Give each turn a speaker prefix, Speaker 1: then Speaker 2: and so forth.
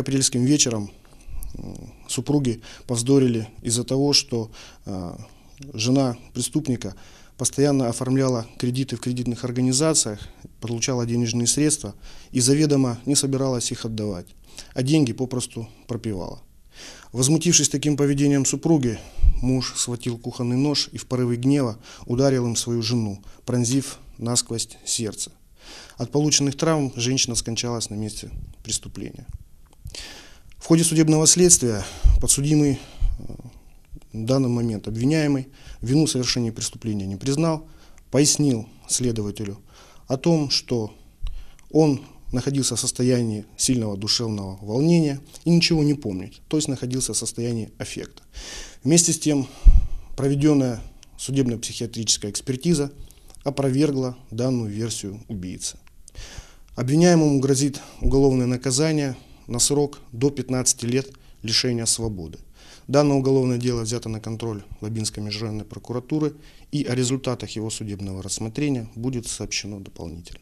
Speaker 1: Апрельским вечером супруги повздорили из-за того, что жена преступника постоянно оформляла кредиты в кредитных организациях, получала денежные средства и заведомо не собиралась их отдавать, а деньги попросту пропивала. Возмутившись таким поведением супруги, муж схватил кухонный нож и в порыве гнева ударил им свою жену, пронзив насквозь сердце. От полученных травм женщина скончалась на месте преступления. В ходе судебного следствия подсудимый, в данный момент обвиняемый, вину в совершении преступления не признал, пояснил следователю о том, что он находился в состоянии сильного душевного волнения и ничего не помнит, то есть находился в состоянии аффекта. Вместе с тем проведенная судебно-психиатрическая экспертиза опровергла данную версию убийцы. Обвиняемому грозит уголовное наказание на срок до 15 лет лишения свободы. Данное уголовное дело взято на контроль Лабинской межрайонной прокуратуры, и о результатах его судебного рассмотрения будет сообщено дополнительно.